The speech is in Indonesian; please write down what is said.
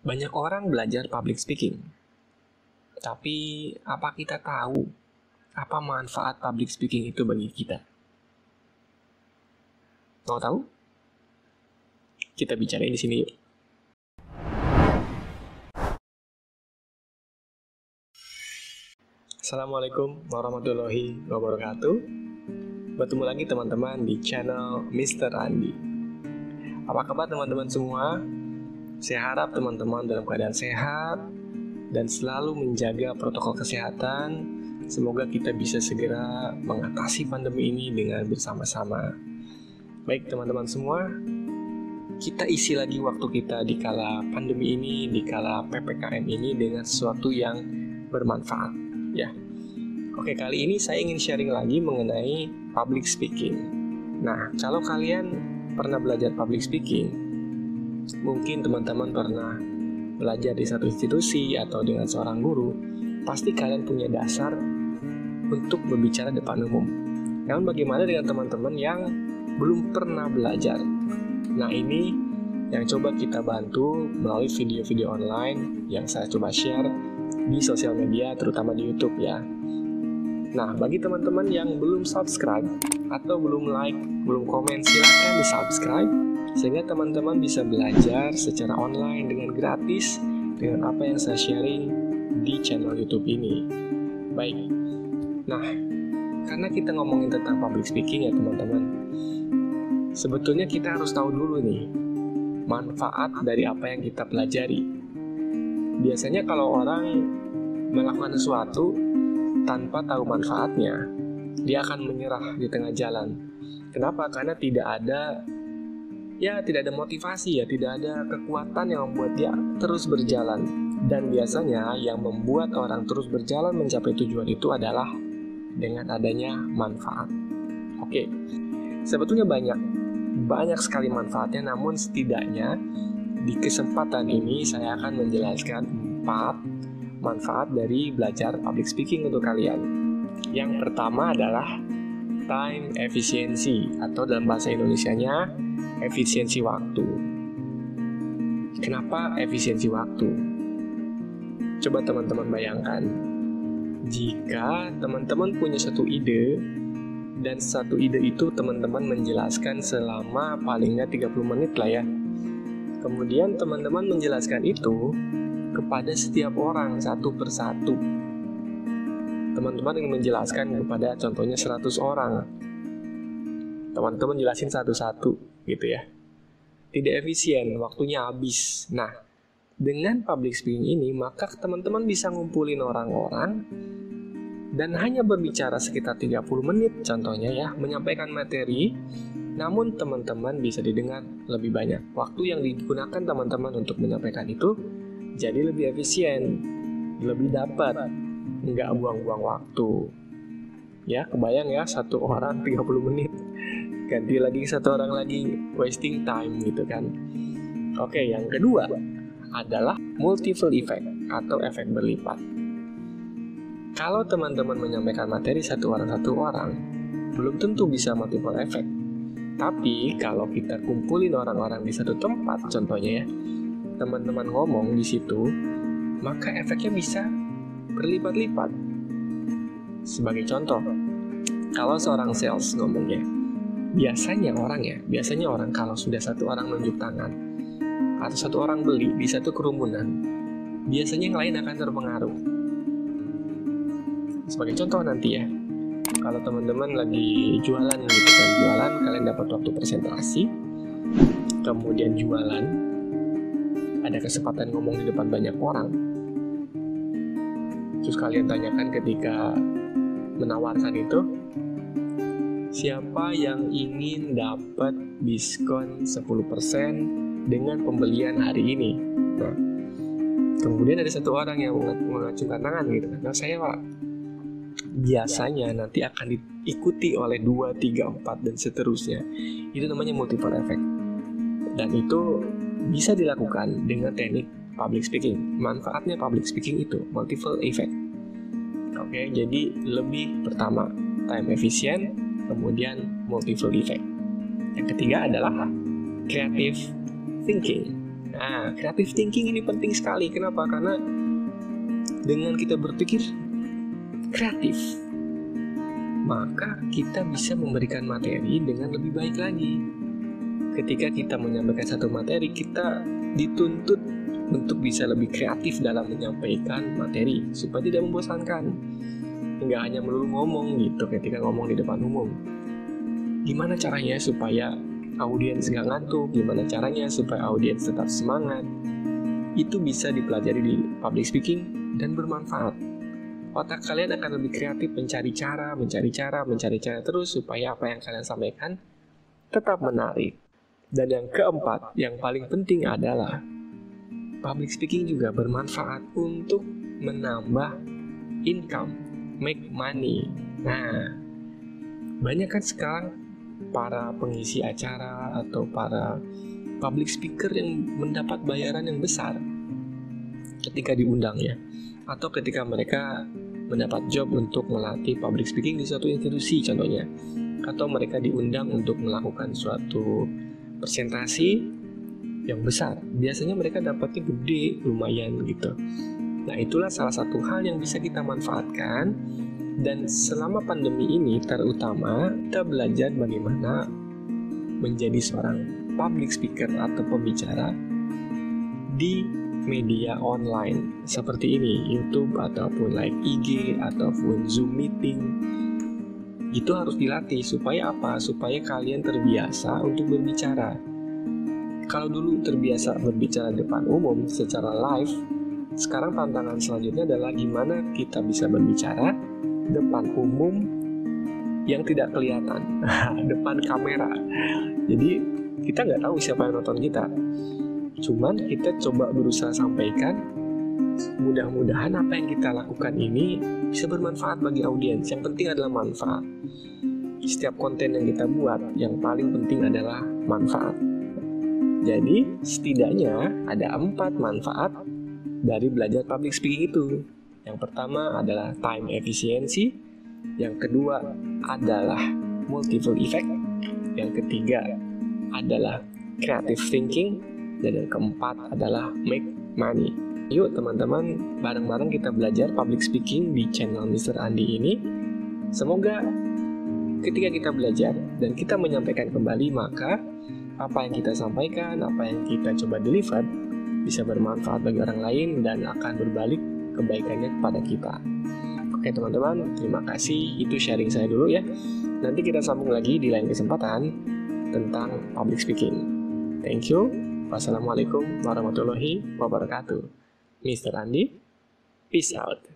Banyak orang belajar public speaking. Tapi, apa kita tahu apa manfaat public speaking itu bagi kita? Mau tahu? Kita bicarain di sini yuk. Assalamualaikum warahmatullahi wabarakatuh. Bertemu lagi teman-teman di channel Mr. Andi. Apa kabar teman-teman semua? Saya harap teman-teman dalam keadaan sehat dan selalu menjaga protokol kesehatan. Semoga kita bisa segera mengatasi pandemi ini dengan bersama-sama. Baik teman-teman semua, kita isi lagi waktu kita di kala pandemi ini, di kala PPKM ini dengan sesuatu yang bermanfaat, ya. Oke, kali ini saya ingin sharing lagi mengenai public speaking. Nah, kalau kalian pernah belajar public speaking, mungkin teman-teman pernah belajar di satu institusi atau dengan seorang guru, pasti kalian punya dasar untuk berbicara depan umum. Namun bagaimana dengan teman-teman yang belum pernah belajar? Nah, ini yang coba kita bantu melalui video-video online yang saya coba share di sosial media, terutama di YouTube ya. Nah, bagi teman-teman yang belum subscribe atau belum like, belum komen, silahkan di subscribe sehingga teman-teman bisa belajar secara online dengan gratis dengan apa yang saya sharing di channel YouTube ini. Baik. Nah, karena kita ngomongin tentang public speaking ya teman-teman, sebetulnya kita harus tahu dulu nih manfaat dari apa yang kita pelajari. Biasanya kalau orang melakukan sesuatu tanpa tahu manfaatnya, dia akan menyerah di tengah jalan. Kenapa? Karena tidak ada motivasi ya, tidak ada kekuatan yang membuat dia terus berjalan. Dan biasanya yang membuat orang terus berjalan mencapai tujuan itu adalah dengan adanya manfaat. Oke, sebetulnya banyak sekali manfaatnya, namun setidaknya di kesempatan ini saya akan menjelaskan 4 manfaat dari belajar public speaking untuk kalian. Yang pertama adalah time efficiency, atau dalam bahasa Indonesianya efisiensi waktu. Kenapa efisiensi waktu? Coba teman-teman bayangkan, jika teman-teman punya satu ide, dan satu ide itu teman-teman menjelaskan selama paling nggak 30 menit lah ya. Kemudian teman-teman menjelaskan itu kepada setiap orang satu persatu. Teman-teman ingin menjelaskan kepada contohnya 100 orang. Teman-teman jelasin satu-satu gitu ya. Tidak efisien, waktunya habis. Nah, dengan public speaking ini maka teman-teman bisa ngumpulin orang-orang dan hanya berbicara sekitar 30 menit contohnya ya, menyampaikan materi, namun teman-teman bisa didengar lebih banyak. Waktu yang digunakan teman-teman untuk menyampaikan itu jadi lebih efisien, lebih dapat, nggak buang-buang waktu. Ya, kebayang ya, satu orang 30 menit, ganti lagi satu orang lagi, wasting time gitu kan. Oke, yang kedua adalah multiple effect atau efek berlipat. Kalau teman-teman menyampaikan materi satu orang, belum tentu bisa multiple effect. Tapi kalau kita kumpulin orang-orang di satu tempat, contohnya ya, teman-teman ngomong di situ, maka efeknya bisa berlipat-lipat. Sebagai contoh, kalau seorang sales ngomongnya, biasanya orang kalau sudah satu orang nunjuk tangan atau satu orang beli di satu kerumunan, biasanya yang lain akan terpengaruh. Sebagai contoh nanti ya, kalau teman-teman lagi jualan gitu kan, kalian dapat waktu presentasi, kemudian jualan, ada kesempatan ngomong di depan banyak orang. Terus kalian tanyakan ketika menawarkan itu, siapa yang ingin dapat diskon 10% dengan pembelian hari ini? Nah, kemudian ada satu orang yang mengacungkan tangan gitu. Nah, saya Pak, biasanya nanti akan diikuti oleh 2, 3, 4 dan seterusnya. Itu namanya multiple effect. Dan itu bisa dilakukan dengan teknik public speaking. Manfaatnya public speaking itu multiple effect. Oke, jadi lebih pertama time efficient, kemudian multiple effect. Yang ketiga adalah creative thinking Nah, creative thinking ini penting sekali. Kenapa? Karena dengan kita berpikir kreatif, maka kita bisa memberikan materi dengan lebih baik lagi. Ketika kita menyampaikan satu materi, kita dituntut untuk bisa lebih kreatif dalam menyampaikan materi supaya tidak membosankan. Nggak hanya melulu ngomong gitu ketika ngomong di depan umum. Gimana caranya supaya audiens nggak ngantuk? Gimana caranya supaya audiens tetap semangat? Itu bisa dipelajari di public speaking dan bermanfaat. Otak kalian akan lebih kreatif mencari cara terus supaya apa yang kalian sampaikan tetap menarik. Dan yang keempat, yang paling penting adalah public speaking juga bermanfaat untuk menambah income, make money. Nah, banyak kan sekarang para pengisi acara atau para public speaker yang mendapat bayaran yang besar ketika diundang ya, atau ketika mereka mendapat job untuk melatih public speaking di suatu institusi contohnya, atau mereka diundang untuk melakukan suatu presentasi yang besar. Biasanya mereka dapatnya gede, lumayan gitu. Nah, itulah salah satu hal yang bisa kita manfaatkan. Dan selama pandemi ini terutama kita belajar bagaimana menjadi seorang public speaker atau pembicara di media online seperti ini, YouTube ataupun like IG ataupun Zoom meeting. Itu harus dilatih supaya apa? Supaya kalian terbiasa untuk berbicara. Kalau dulu terbiasa berbicara depan umum secara live, sekarang tantangan selanjutnya adalah gimana kita bisa berbicara depan umum yang tidak kelihatan, depan kamera. Jadi kita nggak tahu siapa yang nonton kita. Cuman kita coba berusaha sampaikan. Mudah-mudahan apa yang kita lakukan ini bisa bermanfaat bagi audiens. Yang penting adalah manfaat. Setiap konten yang kita buat, yang paling penting adalah manfaat. Jadi setidaknya ada 4 manfaat dari belajar public speaking itu. Yang pertama adalah time efficiency, yang kedua adalah multiple effect, yang ketiga adalah creative thinking, dan yang keempat adalah make money. Yuk teman-teman, bareng-bareng kita belajar public speaking di channel Mr. Andi ini. Semoga ketika kita belajar dan kita menyampaikan kembali, maka apa yang kita sampaikan, apa yang kita coba deliver bisa bermanfaat bagi orang lain dan akan berbalik kebaikannya kepada kita. Oke teman-teman, terima kasih. Itu sharing saya dulu ya. Nanti kita sambung lagi di lain kesempatan tentang public speaking. Thank you. Wassalamualaikum warahmatullahi wabarakatuh. Mr. Andi, peace out.